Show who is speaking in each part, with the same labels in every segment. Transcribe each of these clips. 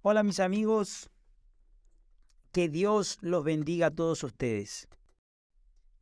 Speaker 1: Hola mis amigos, que Dios los bendiga a todos ustedes.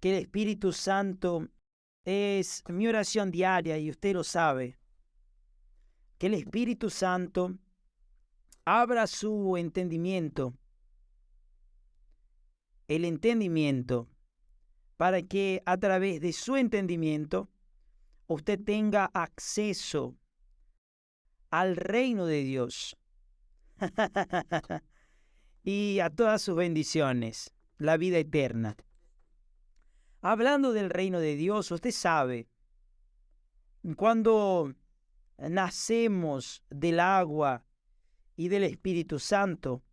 Speaker 1: Que el Espíritu Santo es mi oración diaria y usted lo sabe. Que el Espíritu Santo abra su entendimiento, el entendimiento, para que a través de su entendimiento usted tenga acceso al reino de Dios y a todas sus bendiciones, la vida eterna. Hablando del reino de Dios, usted sabe, cuando nacemos del agua y del Espíritu Santo,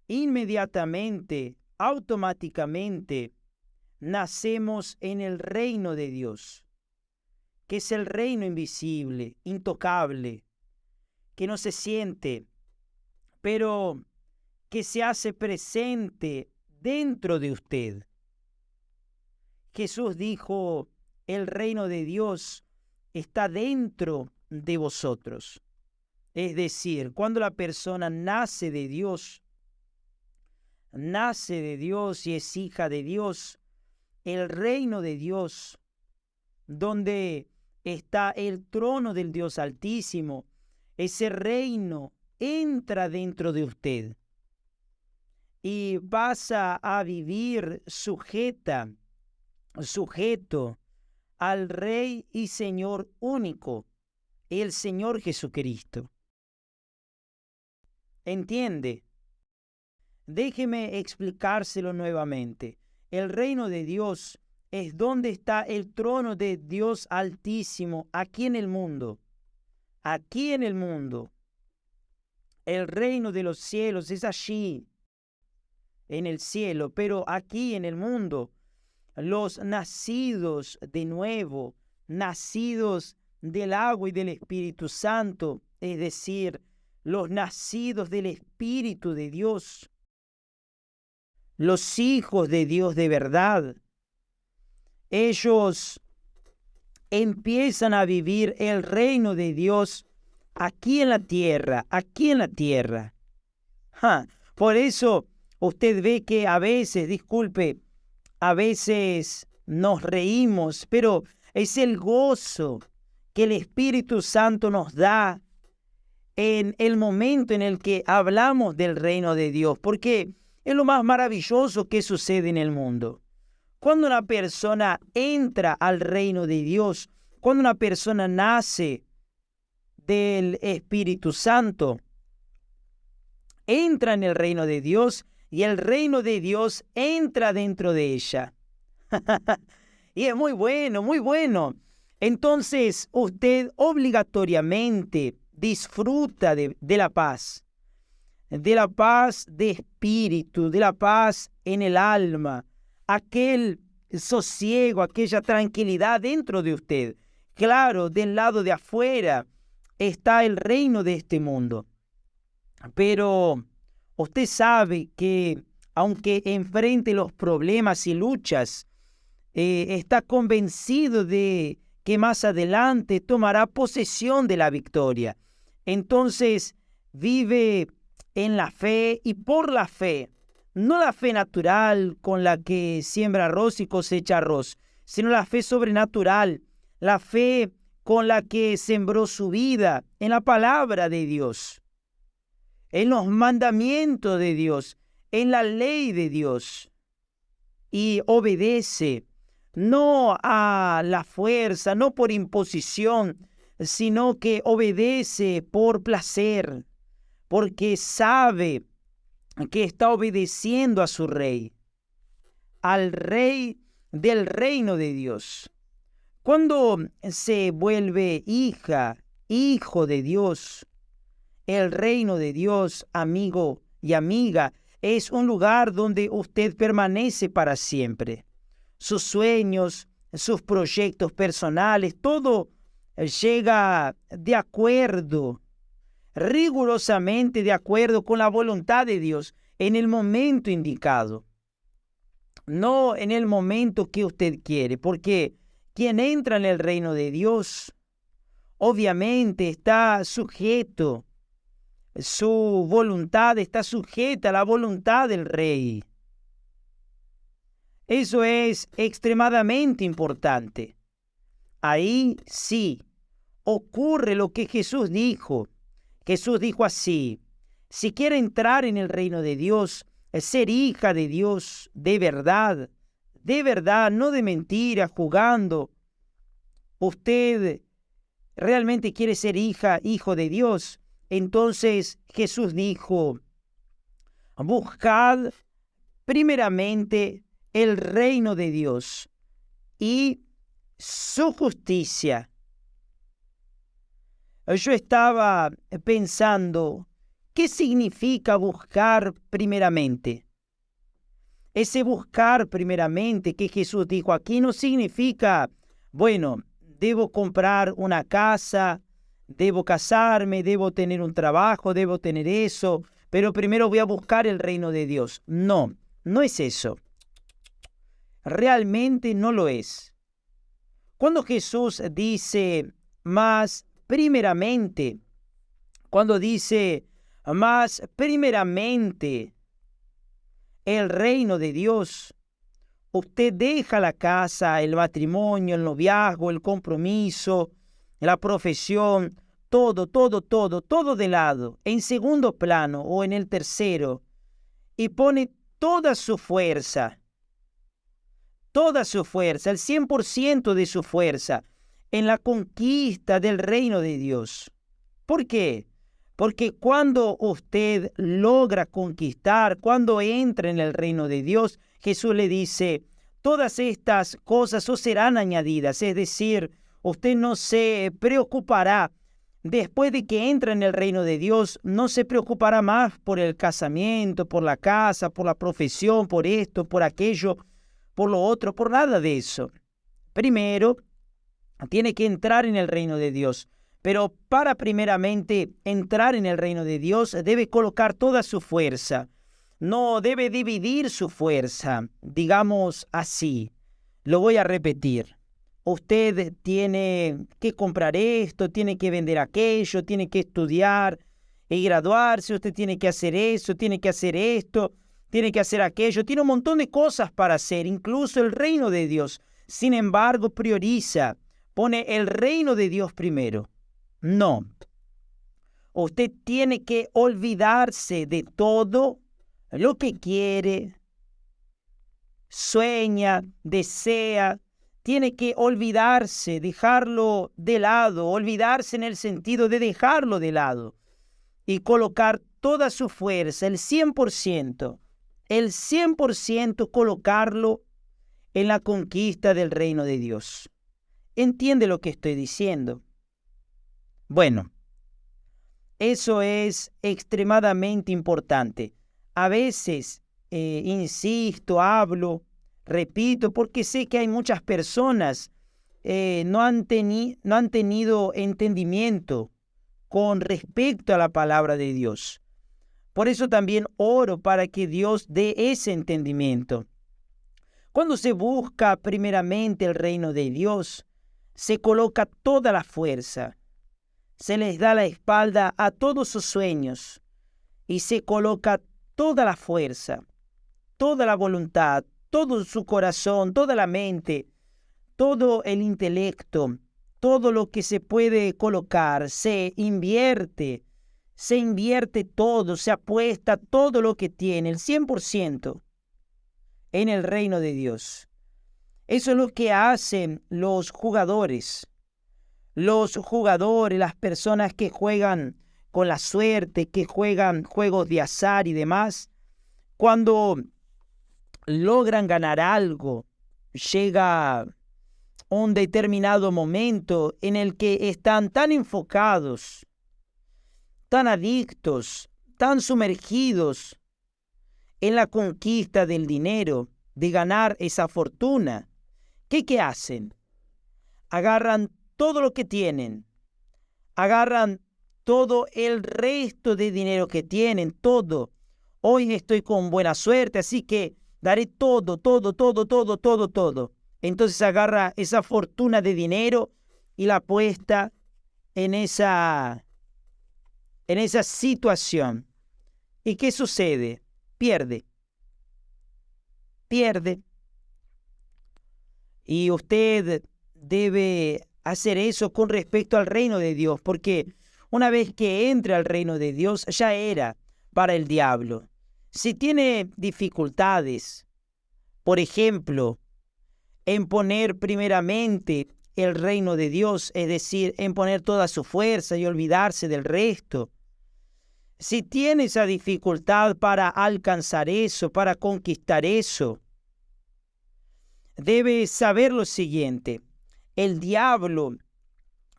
Speaker 1: inmediatamente, automáticamente, nacemos en el reino de Dios, que es el reino invisible, intocable, que no se siente, pero que se hace presente dentro de usted. Jesús dijo, el reino de Dios está dentro de vosotros. Es decir, cuando la persona nace de Dios y es hija de Dios, el reino de Dios, donde está el trono del Dios Altísimo, ese reino entra dentro de usted y pasa a vivir sujeto al Rey y Señor único, el Señor Jesucristo. ¿Entiende? Déjeme explicárselo nuevamente. El reino de Dios es donde está el trono de Dios Altísimo, aquí en el mundo. Aquí en el mundo. El reino de los cielos es allí, en el cielo, pero aquí en el mundo, los nacidos de nuevo, nacidos del agua y del Espíritu Santo, es decir, los nacidos del Espíritu de Dios, los hijos de Dios de verdad, ellos empiezan a vivir el reino de Dios aquí en la tierra, aquí en la tierra. Por eso usted ve que a veces nos reímos, pero es el gozo que el Espíritu Santo nos da en el momento en el que hablamos del reino de Dios, porque es lo más maravilloso que sucede en el mundo. Cuando una persona entra al reino de Dios, cuando una persona nace del Espíritu Santo, entra en el reino de Dios y el reino de Dios entra dentro de ella. Y es muy bueno, muy bueno. Entonces usted obligatoriamente disfruta de la paz de espíritu, de la paz en el alma, aquel sosiego, aquella tranquilidad dentro de usted. Claro, del lado de afuera está el reino de este mundo, pero usted sabe que aunque enfrente los problemas y luchas, está convencido de que más adelante tomará posesión de la victoria. Entonces vive en la fe y por la fe, no la fe natural con la que siembra arroz y cosecha arroz, sino la fe sobrenatural, la fe con la que sembró su vida en la palabra de Dios, en los mandamientos de Dios, en la ley de Dios, y obedece no a la fuerza, no por imposición, sino que obedece por placer, porque sabe que está obedeciendo a su rey, al rey del reino de Dios. Cuando se vuelve hijo de Dios, el reino de Dios, amigo y amiga, es un lugar donde usted permanece para siempre. Sus sueños, sus proyectos personales, todo llega de acuerdo, rigurosamente de acuerdo con la voluntad de Dios en el momento indicado, no en el momento que usted quiere, porque quien entra en el reino de Dios obviamente está sujeto su voluntad está sujeta a la voluntad del rey. Eso es extremadamente importante. Ahí sí ocurre lo que Jesús dijo. Jesús dijo así: si quiere entrar en el reino de Dios, ser hija de Dios de verdad, no de mentira, jugando, usted realmente quiere ser hijo de Dios, entonces Jesús dijo: buscad primeramente el reino de Dios y su justicia. Yo estaba pensando, ¿qué significa buscar primeramente? Ese buscar primeramente que Jesús dijo aquí no significa, bueno, debo comprar una casa, debo casarme, debo tener un trabajo, debo tener eso, pero primero voy a buscar el reino de Dios. No, no es eso. Realmente no lo es. Cuando Jesús dice más primeramente, cuando dice más primeramente el reino de Dios, usted deja la casa, el matrimonio, el noviazgo, el compromiso, la profesión, todo de lado, en segundo plano o en el tercero, y pone toda su fuerza, el 100% de su fuerza, en la conquista del reino de Dios. ¿Por qué? Porque cuando usted logra conquistar, cuando entra en el reino de Dios, Jesús le dice: todas estas cosas os serán añadidas. Es decir, usted no se preocupará. Después de que entra en el reino de Dios, no se preocupará más por el casamiento, por la casa, por la profesión, por esto, por aquello, por lo otro, por nada de eso. Primero, tiene que entrar en el reino de Dios. Pero para primeramente entrar en el reino de Dios, debe colocar toda su fuerza. No debe dividir su fuerza, digamos así. Lo voy a repetir. Usted tiene que comprar esto, tiene que vender aquello, tiene que estudiar y graduarse, usted tiene que hacer eso, tiene que hacer esto, tiene que hacer aquello, tiene un montón de cosas para hacer, incluso el reino de Dios. Sin embargo, prioriza, pone el reino de Dios primero. No. Usted tiene que olvidarse de todo lo que quiere, sueña, desea. Tiene que olvidarse, dejarlo de lado, olvidarse en el sentido de dejarlo de lado y colocar toda su fuerza, el 100%, colocarlo en la conquista del reino de Dios. ¿Entiende lo que estoy diciendo? Bueno, eso es extremadamente importante. A veces, insisto, hablo, repito, porque sé que hay muchas personas no han tenido entendimiento con respecto a la palabra de Dios. Por eso también oro para que Dios dé ese entendimiento. Cuando se busca primeramente el reino de Dios, se coloca toda la fuerza. Se les da la espalda a todos sus sueños y se coloca toda la fuerza, toda la voluntad, todo su corazón, toda la mente, todo el intelecto, todo lo que se puede colocar, se invierte todo, se apuesta todo lo que tiene, el 100% en el reino de Dios. Eso es lo que hacen los jugadores. Las personas que juegan con la suerte, que juegan juegos de azar y demás, cuando logran ganar algo, llega un determinado momento en el que están tan enfocados, tan adictos, tan sumergidos en la conquista del dinero, de ganar esa fortuna, ¿qué hacen? Agarran todo lo que tienen, agarran todo el resto de dinero que tienen, todo. Hoy estoy con buena suerte, así que daré todo. Entonces agarra esa fortuna de dinero y la apuesta en esa en esa situación. ¿Y qué sucede? Pierde. Y usted debe hacer eso con respecto al reino de Dios, porque una vez que entre al reino de Dios, ya era para el diablo. Si tiene dificultades, por ejemplo, en poner primeramente el reino de Dios, es decir, en poner toda su fuerza y olvidarse del resto, si tiene esa dificultad para alcanzar eso, para conquistar eso, debe saber lo siguiente: el diablo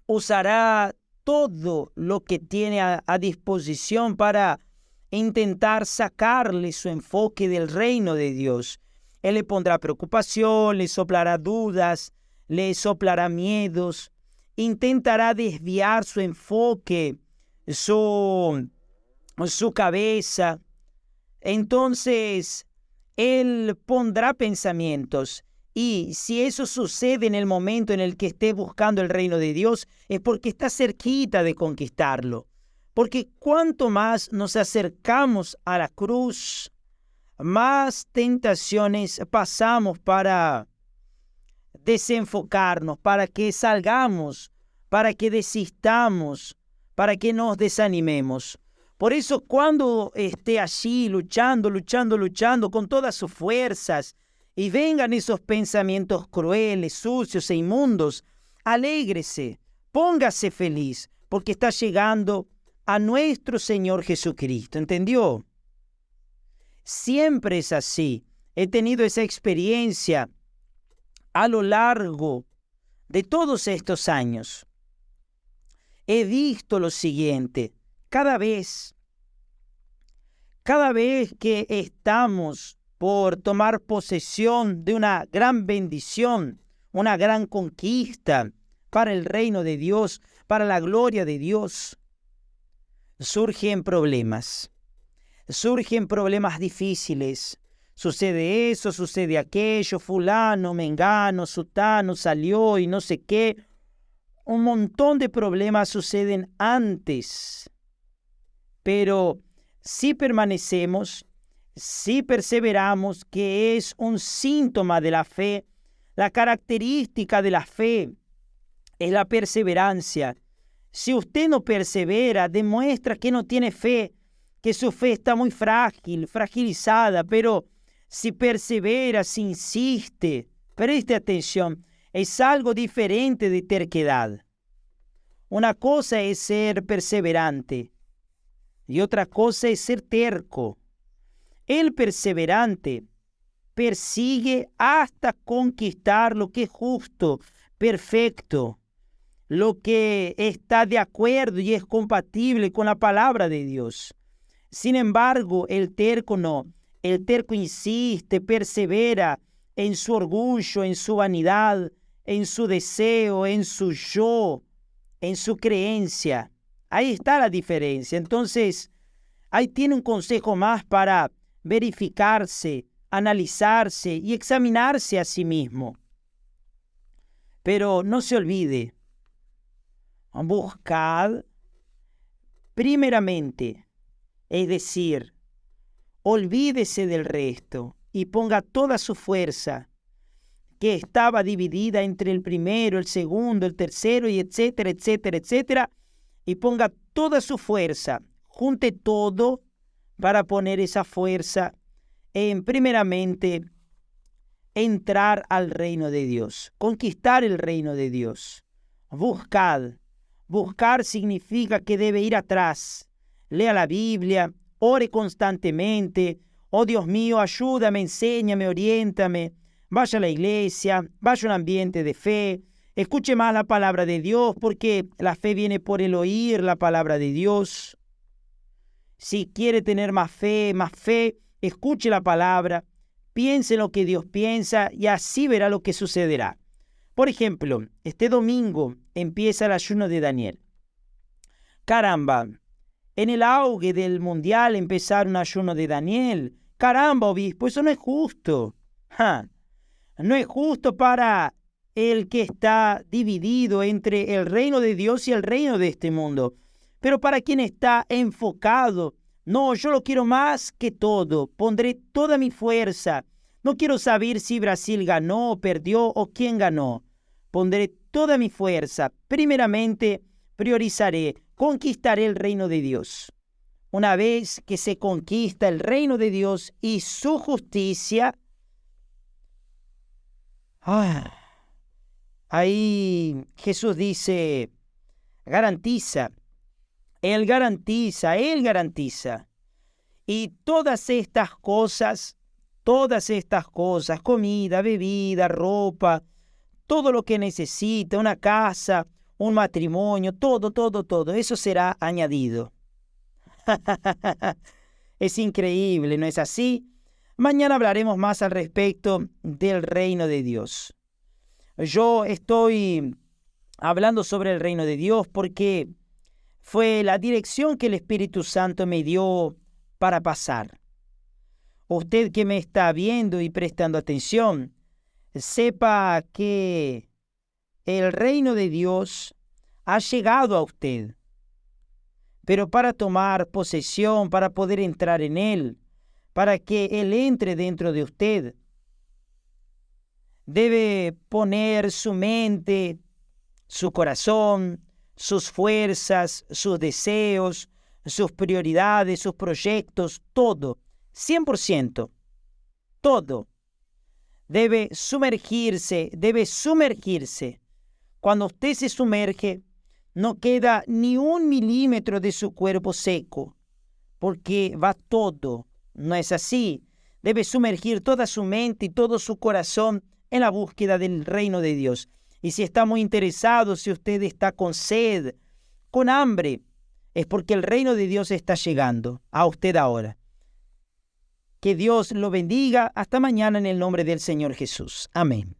Speaker 1: usará todo lo que tiene a disposición para intentar sacarle su enfoque del reino de Dios. Él le pondrá preocupación, le soplará dudas, le soplará miedos, intentará desviar su enfoque, su cabeza. Entonces, él pondrá pensamientos. Y si eso sucede en el momento en el que esté buscando el reino de Dios, es porque está cerquita de conquistarlo. Porque cuanto más nos acercamos a la cruz, más tentaciones pasamos para desenfocarnos, para que salgamos, para que desistamos, para que nos desanimemos. Por eso, cuando esté allí luchando con todas sus fuerzas, y vengan esos pensamientos crueles, sucios e inmundos, alégrese, póngase feliz, porque está llegando a nuestro Señor Jesucristo. ¿Entendió? Siempre es así. He tenido esa experiencia a lo largo de todos estos años. He visto lo siguiente: cada vez que estamos por tomar posesión de una gran bendición, una gran conquista para el reino de Dios, para la gloria de Dios, surgen problemas difíciles. Sucede eso, sucede aquello, fulano, mengano, sutano salió y no sé qué. Un montón de problemas suceden antes, pero si permanecemos, si perseveramos, que es un síntoma de la fe, la característica de la fe es la perseverancia. Si usted no persevera, demuestra que no tiene fe, que su fe está muy fragilizada, pero si persevera, si insiste, preste atención, es algo diferente de terquedad. Una cosa es ser perseverante y otra cosa es ser terco. El perseverante persigue hasta conquistar lo que es justo, perfecto, lo que está de acuerdo y es compatible con la palabra de Dios. Sin embargo, el terco no. El terco insiste, persevera en su orgullo, en su vanidad, en su deseo, en su yo, en su creencia. Ahí está la diferencia. Entonces, ahí tiene un consejo más para verificarse, analizarse y examinarse a sí mismo. Pero no se olvide, buscad primeramente, es decir, olvídese del resto y ponga toda su fuerza, que estaba dividida entre el primero, el segundo, el tercero y etcétera, etcétera, etcétera, y ponga toda su fuerza, junte todo para poner esa fuerza en, primeramente, entrar al reino de Dios, conquistar el reino de Dios. Buscar significa que debe ir atrás, lea la Biblia, ore constantemente. Oh Dios mío, ayúdame, enséñame, oriéntame. Vaya a la iglesia, vaya a un ambiente de fe, escuche más la palabra de Dios, porque la fe viene por el oír la palabra de Dios. Si quiere tener más fe, escuche la palabra, piense en lo que Dios piensa y así verá lo que sucederá. Por ejemplo, este domingo empieza el ayuno de Daniel. Caramba, en el auge del mundial empezar un ayuno de Daniel. Caramba, obispo, eso no es justo. No es justo para el que está dividido entre el reino de Dios y el reino de este mundo. Pero para quien está enfocado, no, yo lo quiero más que todo, pondré toda mi fuerza. No quiero saber si Brasil ganó o perdió o quién ganó. Pondré toda mi fuerza. Primeramente, priorizaré, conquistaré el reino de Dios. Una vez que se conquista el reino de Dios y su justicia, ahí Jesús dice, garantiza, Él garantiza, Él garantiza. Y todas estas cosas, comida, bebida, ropa, todo lo que necesita, una casa, un matrimonio, todo, eso será añadido. Es increíble, ¿no es así? Mañana hablaremos más al respecto del reino de Dios. Yo estoy hablando sobre el reino de Dios porque fue la dirección que el Espíritu Santo me dio para pasar. Usted que me está viendo y prestando atención, sepa que el reino de Dios ha llegado a usted. Pero para tomar posesión, para poder entrar en Él, para que Él entre dentro de usted, debe poner su mente, su corazón, sus fuerzas, sus deseos, sus prioridades, sus proyectos, todo, 100%, todo. Debe sumergirse. Cuando usted se sumerge, no queda ni 1 milímetro de su cuerpo seco, porque va todo. No es así. Debe sumergir toda su mente y todo su corazón en la búsqueda del reino de Dios. Y si está muy interesado, si usted está con sed, con hambre, es porque el reino de Dios está llegando a usted ahora. Que Dios lo bendiga. Hasta mañana en el nombre del Señor Jesús. Amén.